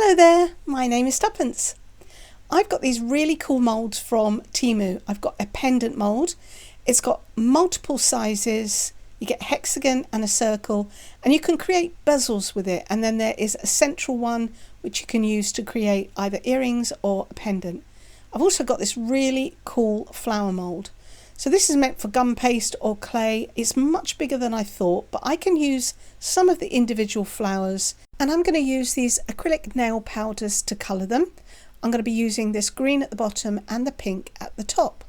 Hello there, my name is Tuppence. I've got these really cool moulds from Temu. I've got a pendant mould. It's got multiple sizes. You get a hexagon and a circle, and you can create bezels with it. And then there is a central one which you can use to create either earrings or a pendant. I've also got this really cool flower mould. So this is meant for gum paste or clay. It's much bigger than I thought, but I can use some of the individual flowers, and I'm going to use these acrylic nail powders to colour them. I'm going to be using this green at the bottom and the pink at the top.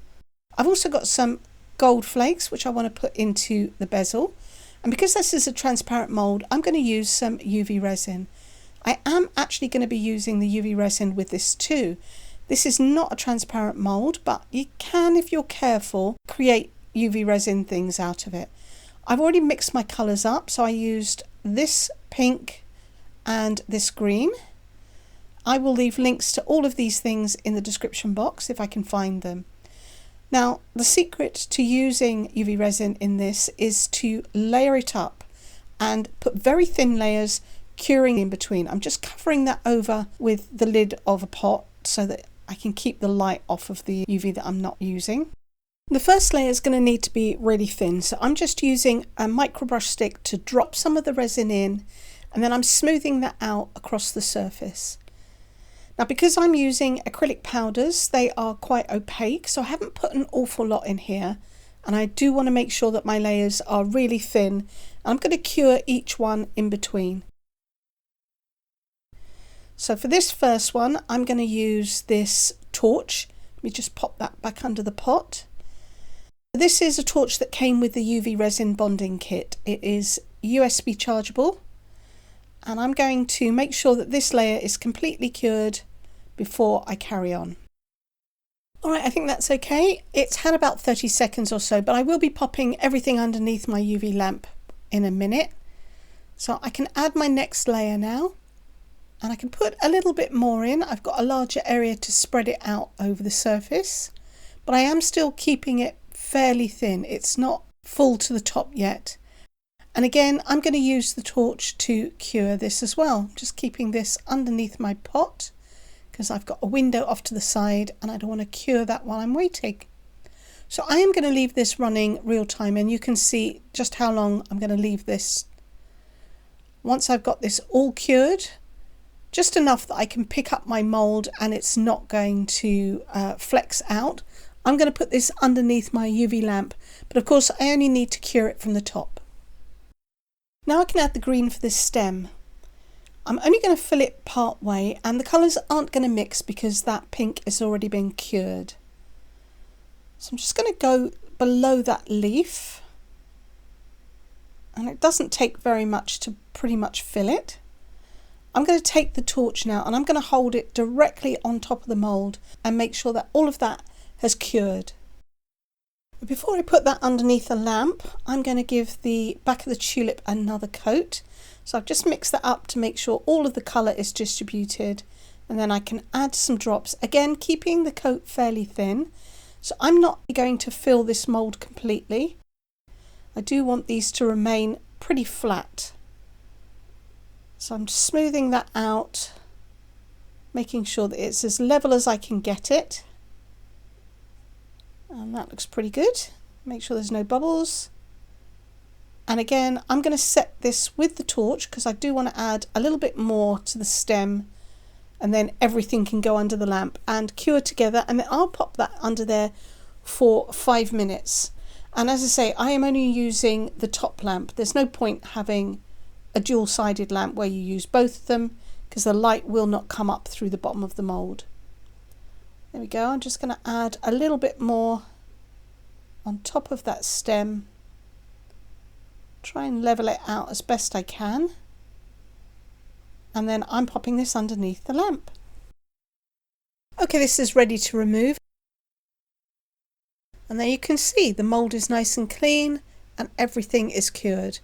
I've also got some gold flakes which I want to put into the bezel, and because this is a transparent mould, I'm going to use some UV resin. I am actually going to be using the UV resin with this too. This is not a transparent mould, but you can, if you're careful, create UV resin things out of it. I've already mixed my colours up, so I used this pink and this green. I will leave links to all of these things in the description box if I can find them. Now, the secret to using UV resin in this is to layer it up and put very thin layers, curing in between. I'm just covering that over with the lid of a pot so that I can keep the light off of the UV that I'm not using. The first layer is going to need to be really thin, so I'm just using a micro brush stick to drop some of the resin in, and then I'm smoothing that out across the surface. Now, because I'm using acrylic powders, they are quite opaque, so I haven't put an awful lot in here, and I do want to make sure that my layers are really thin. I'm going to cure each one in between. So for this first one, I'm going to use this torch. Let me just pop that back under the pot. This is a torch that came with the UV resin bonding kit. It is USB chargeable, and I'm going to make sure that this layer is completely cured before I carry on. Alright, I think that's okay. It's had about 30 seconds or so, but I will be popping everything underneath my UV lamp in a minute. So I can add my next layer now, and I can put a little bit more in. I've got a larger area to spread it out over the surface, but I am still keeping it fairly thin. It's not full to the top yet. And again, I'm going to use the torch to cure this as well. I'm just keeping this underneath my pot because I've got a window off to the side and I don't want to cure that while I'm waiting. So I am going to leave this running real time, and you can see just how long I'm going to leave this. Once I've got this all cured, just enough that I can pick up my mould and it's not going to flex out, I'm going to put this underneath my UV lamp, but of course I only need to cure it from the top. Now I can add the green for this stem. I'm only going to fill it part way, and the colours aren't going to mix because that pink has already been cured. So I'm just going to go below that leaf, and it doesn't take very much to pretty much fill it. I'm going to take the torch now and I'm going to hold it directly on top of the mould and make sure that all of that has cured. But before I put that underneath the lamp, I'm going to give the back of the tulip another coat. So I've just mixed that up to make sure all of the colour is distributed, and then I can add some drops, again keeping the coat fairly thin. So I'm not going to fill this mould completely. I do want these to remain pretty flat. So I'm smoothing that out, making sure that it's as level as I can get it. And that looks pretty good. Make sure there's no bubbles. And again, I'm going to set this with the torch because I do want to add a little bit more to the stem, and then everything can go under the lamp and cure together, and then I'll pop that under there for 5 minutes. And as I say, I am only using the top lamp. There's no point having a dual-sided lamp where you use both of them because the light will not come up through the bottom of the mould. There we go. I'm just going to add a little bit more on top of that stem. Try and level it out as best I can. And then I'm popping this underneath the lamp. Okay, this is ready to remove. And there you can see the mould is nice and clean and everything is cured.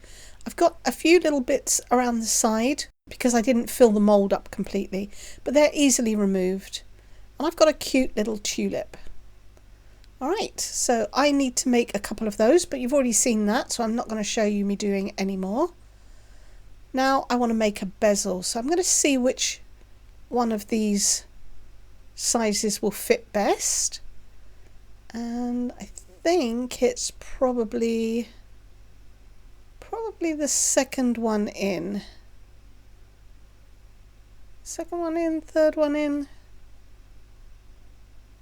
I've got a few little bits around the side because I didn't fill the mould up completely, but they're easily removed. And I've got a cute little tulip. Alright, so I need to make a couple of those, but you've already seen that, so I'm not going to show you me doing any more. Now I want to make a bezel, so I'm going to see which one of these sizes will fit best, and I think it's probably the second one in. Second one in, third one in.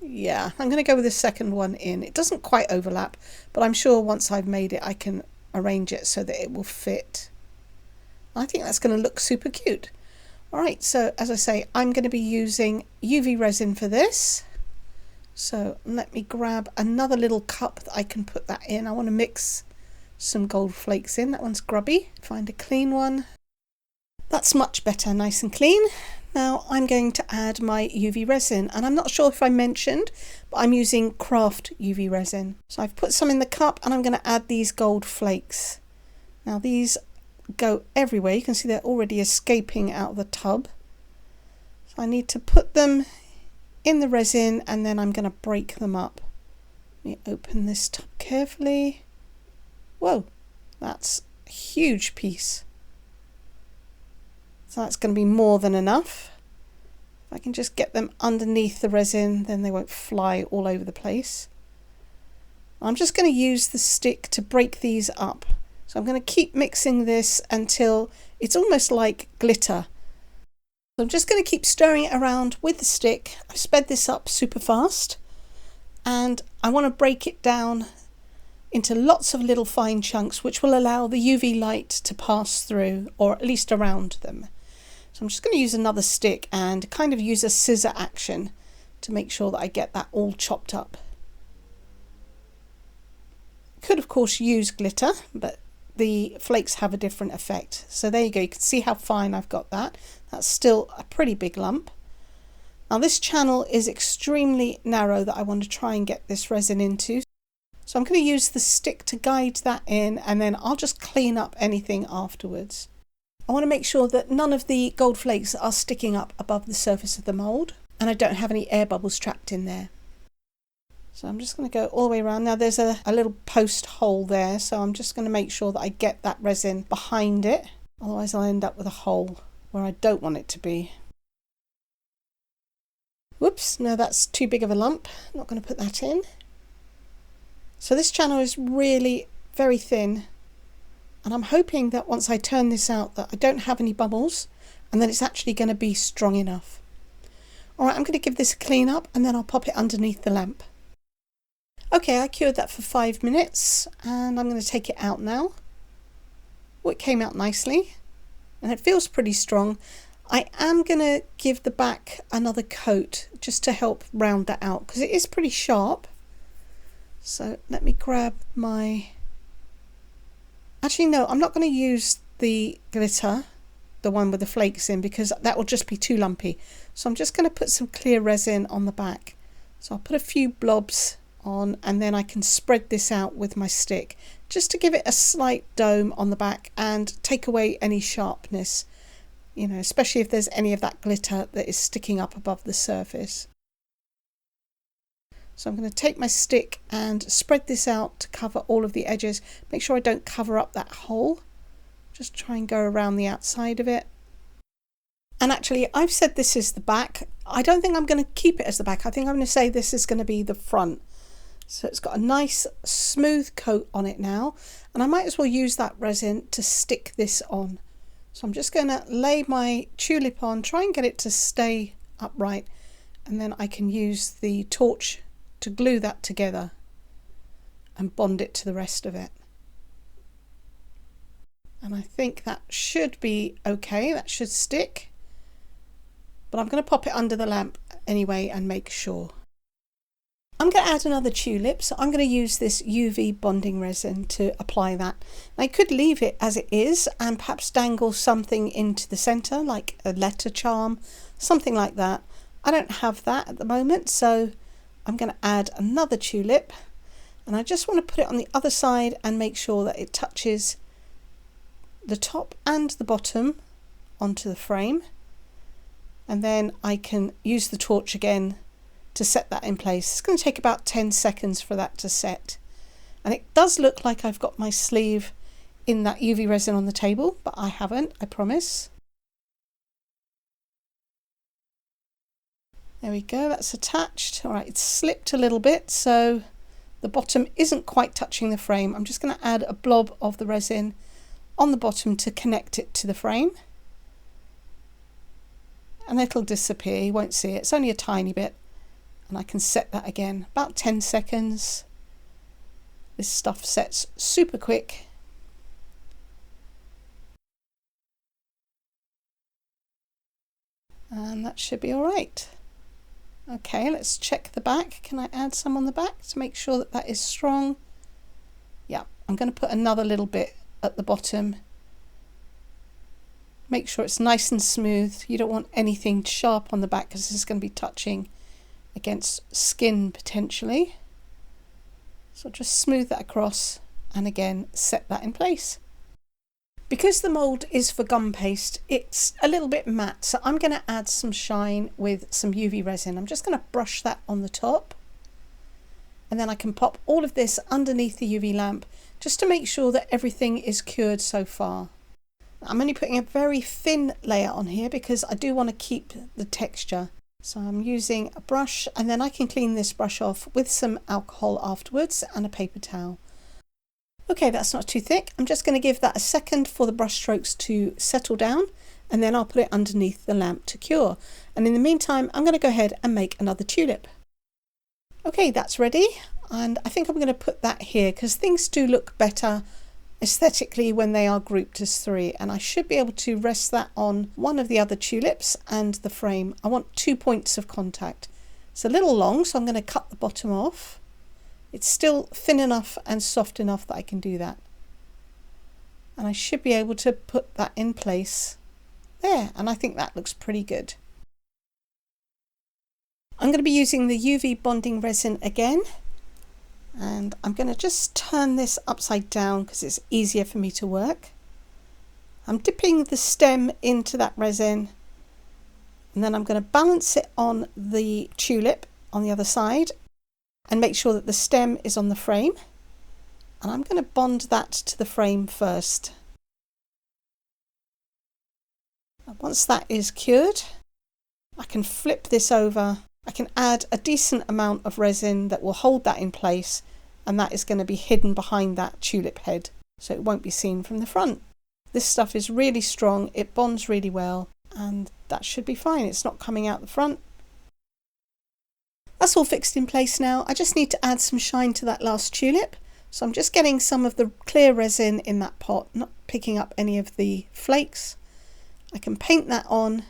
Yeah, I'm going to go with the second one in. It doesn't quite overlap, but I'm sure once I've made it I can arrange it so that it will fit. I think that's going to look super cute. Alright, so as I say, I'm going to be using UV resin for this. So let me grab another little cup that I can put that in. I want to mix some gold flakes in. That one's grubby. Find a clean one. That's much better, nice and clean. Now I'm going to add my UV resin, and I'm not sure if I mentioned, but I'm using craft UV resin. So I've put some in the cup and I'm going to add these gold flakes. Now these go everywhere. You can see they're already escaping out of the tub. So I need to put them in the resin and then I'm going to break them up. Let me open this tub carefully. Whoa, that's a huge piece. So that's going to be more than enough. If I can just get them underneath the resin, then they won't fly all over the place. I'm just going to use the stick to break these up. So I'm going to keep mixing this until it's almost like glitter. So I'm just going to keep stirring it around with the stick. I've sped this up super fast, and I want to break it down into lots of little fine chunks which will allow the UV light to pass through, or at least around them. So I'm just going to use another stick and kind of use a scissor action to make sure that I get that all chopped up. Could of course use glitter, but the flakes have a different effect. So there you go, you can see how fine I've got that. That's still a pretty big lump. Now this channel is extremely narrow that I want to try and get this resin into. So I'm going to use the stick to guide that in, and then I'll just clean up anything afterwards. I want to make sure that none of the gold flakes are sticking up above the surface of the mould, and I don't have any air bubbles trapped in there. So I'm just going to go all the way around. Now there's a little post hole there, so I'm just going to make sure that I get that resin behind it. Otherwise I'll end up with a hole where I don't want it to be. Whoops, no, that's too big of a lump. I'm not going to put that in. So this channel is really very thin, and I'm hoping that once I turn this out that I don't have any bubbles, and then it's actually going to be strong enough. Alright, I'm going to give this a clean up and then I'll pop it underneath the lamp. Okay, I cured that for 5 minutes and I'm going to take it out now. Oh, it came out nicely and it feels pretty strong. I am going to give the back another coat just to help round that out because it is pretty sharp. So let me grab my... Actually no, I'm not going to use the glitter, the one with the flakes in, because that will just be too lumpy. So I'm just going to put some clear resin on the back. So I'll put a few blobs on and then I can spread this out with my stick just to give it a slight dome on the back and take away any sharpness, you know, especially if there's any of that glitter that is sticking up above the surface. So I'm going to take my stick and spread this out to cover all of the edges. Make sure I don't cover up that hole. Just try and go around the outside of it. And actually, I've said this is the back. I don't think I'm going to keep it as the back. I think I'm going to say this is going to be the front. So it's got a nice smooth coat on it now. And I might as well use that resin to stick this on. So I'm just going to lay my tulip on, try and get it to stay upright. And then I can use the torch to glue that together and bond it to the rest of it. And I think that should be okay, that should stick. But I'm going to pop it under the lamp anyway and make sure. I'm going to add another tulip, so I'm going to use this UV bonding resin to apply that. I could leave it as it is and perhaps dangle something into the centre, like a letter charm, something like that. I don't have that at the moment, so I'm going to add another tulip, and I just want to put it on the other side and make sure that it touches the top and the bottom onto the frame, and then I can use the torch again to set that in place. It's going to take about 10 seconds for that to set, and it does look like I've got my sleeve in that UV resin on the table, but I haven't, I promise. There we go, that's attached. All right, it's slipped a little bit, so the bottom isn't quite touching the frame. I'm just going to add a blob of the resin on the bottom to connect it to the frame. And it'll disappear, you won't see it. It's only a tiny bit. And I can set that again, about 10 seconds. This stuff sets super quick. And that should be all right. Okay, let's check the back. Can I add some on the back to make sure that that is strong? Yeah, I'm going to put another little bit at the bottom. Make sure it's nice and smooth. You don't want anything sharp on the back because this is going to be touching against skin potentially. So just smooth that across and again set that in place. Because the mould is for gum paste, it's a little bit matte, so I'm going to add some shine with some UV resin. I'm just going to brush that on the top, and then I can pop all of this underneath the UV lamp just to make sure that everything is cured so far. I'm only putting a very thin layer on here because I do want to keep the texture. So I'm using a brush, and then I can clean this brush off with some alcohol afterwards and a paper towel. Okay, that's not too thick. I'm just going to give that a second for the brush strokes to settle down, and then I'll put it underneath the lamp to cure. And in the meantime, I'm going to go ahead and make another tulip. Okay, that's ready, and I think I'm going to put that here because things do look better aesthetically when they are grouped as three, and I should be able to rest that on one of the other tulips and the frame. I want 2 points of contact. It's a little long, so I'm going to cut the bottom off. It's still thin enough and soft enough that I can do that. And I should be able to put that in place there, and I think that looks pretty good. I'm going to be using the UV bonding resin again, and I'm going to just turn this upside down because it's easier for me to work. I'm dipping the stem into that resin, and then I'm going to balance it on the tulip on the other side and make sure that the stem is on the frame, and I'm going to bond that to the frame first. And once that is cured, I can flip this over. I can add a decent amount of resin that will hold that in place, and that is going to be hidden behind that tulip head so it won't be seen from the front. This stuff is really strong, it bonds really well, and that should be fine. It's not coming out the front. That's all fixed in place now. I just need to add some shine to that last tulip. So I'm just getting some of the clear resin in that pot, not picking up any of the flakes. I can paint that on,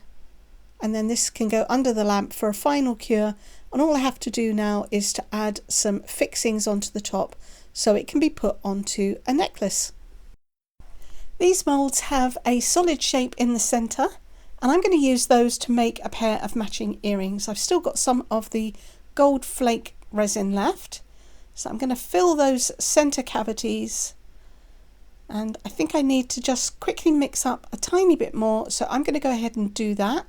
and then this can go under the lamp for a final cure. And all I have to do now is to add some fixings onto the top so it can be put onto a necklace. These moulds have a solid shape in the centre, and I'm going to use those to make a pair of matching earrings. I've still got some of the gold flake resin left, so I'm going to fill those centre cavities, and I think I need to just quickly mix up a tiny bit more, so I'm going to go ahead and do that.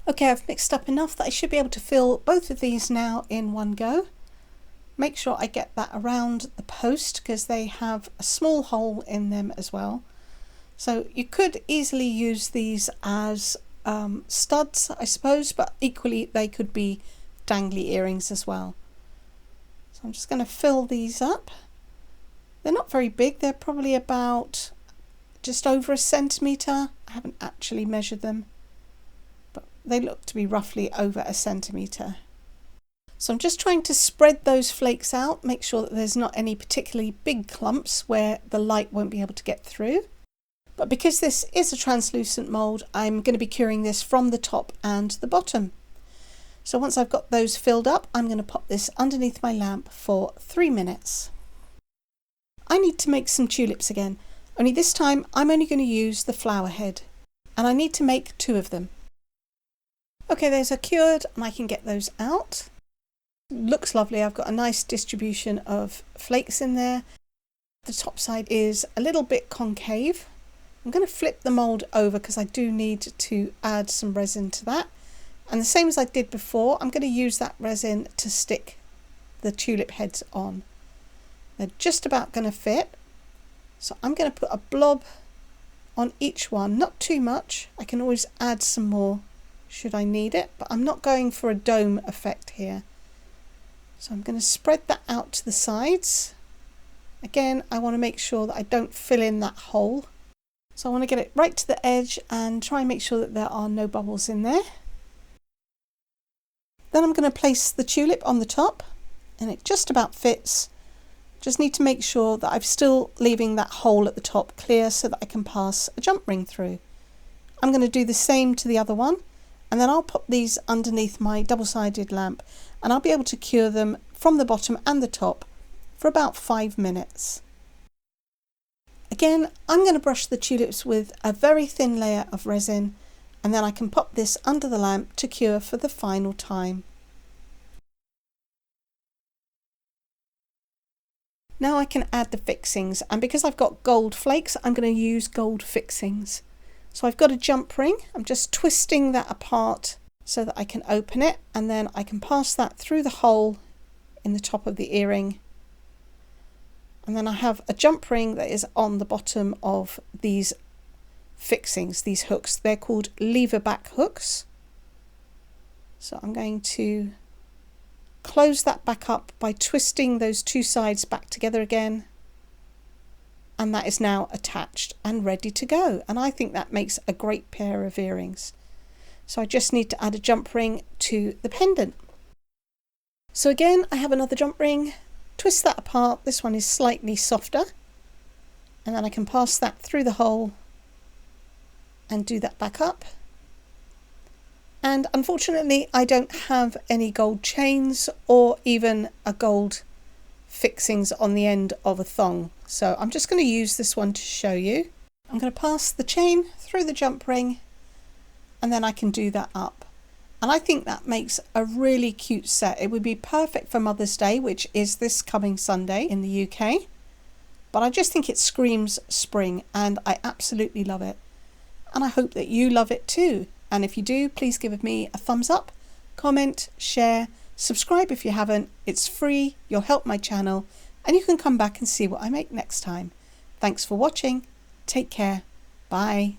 Okay, I've mixed up enough that I should be able to fill both of these now in one go. Make sure I get that around the post because they have a small hole in them as well. So you could easily use these as studs, I suppose, but equally they could be dangly earrings as well. So I'm just going to fill these up. They're not very big, they're probably about just over 1 centimetre. I haven't actually measured them, but they look to be roughly over 1 centimetre. So I'm just trying to spread those flakes out, make sure that there's not any particularly big clumps where the light won't be able to get through. But because this is a translucent mould, I'm going to be curing this from the top and the bottom. So once I've got those filled up, I'm going to pop this underneath my lamp for 3 minutes. I need to make some tulips again, only this time I'm only going to use the flower head, and I need to make 2 of them. Okay, those are cured and I can get those out. Looks lovely. I've got a nice distribution of flakes in there. The top side is a little bit concave. I'm going to flip the mould over because I do need to add some resin to that. And the same as I did before, I'm going to use that resin to stick the tulip heads on. They're just about going to fit. So I'm going to put a blob on each one, not too much. I can always add some more should I need it, but I'm not going for a dome effect here. So I'm going to spread that out to the sides. Again, I want to make sure that I don't fill in that hole. So I want to get it right to the edge and try and make sure that there are no bubbles in there. Then I'm going to place the tulip on the top, and it just about fits. Just need to make sure that I'm still leaving that hole at the top clear so that I can pass a jump ring through. I'm going to do the same to the other one, and then I'll put these underneath my double-sided lamp, and I'll be able to cure them from the bottom and the top for about 5 minutes. Again, I'm going to brush the tulips with a very thin layer of resin, and then I can pop this under the lamp to cure for the final time. Now I can add the fixings, and because I've got gold flakes, I'm going to use gold fixings. So I've got a jump ring. I'm just twisting that apart so that I can open it, and then I can pass that through the hole in the top of the earring. And then I have a jump ring that is on the bottom of these fixings, these hooks. They're called lever back hooks. So I'm going to close that back up by twisting those two sides back together again. And that is now attached and ready to go. And I think that makes a great pair of earrings. So I just need to add a jump ring to the pendant. So again, I have another jump ring. Twist that apart. This one is slightly softer, and then I can pass that through the hole and do that back up. And unfortunately I don't have any gold chains or even a gold fixings on the end of a thong, so I'm just going to use this one to show you. I'm going to pass the chain through the jump ring, and then I can do that up. And I think that makes a really cute set. It would be perfect for Mother's Day, which is this coming Sunday in the UK. But I just think it screams spring, and I absolutely love it. And I hope that you love it too. And if you do, please give me a thumbs up, comment, share, subscribe if you haven't. It's free, you'll help my channel, and you can come back and see what I make next time. Thanks for watching. Take care. Bye.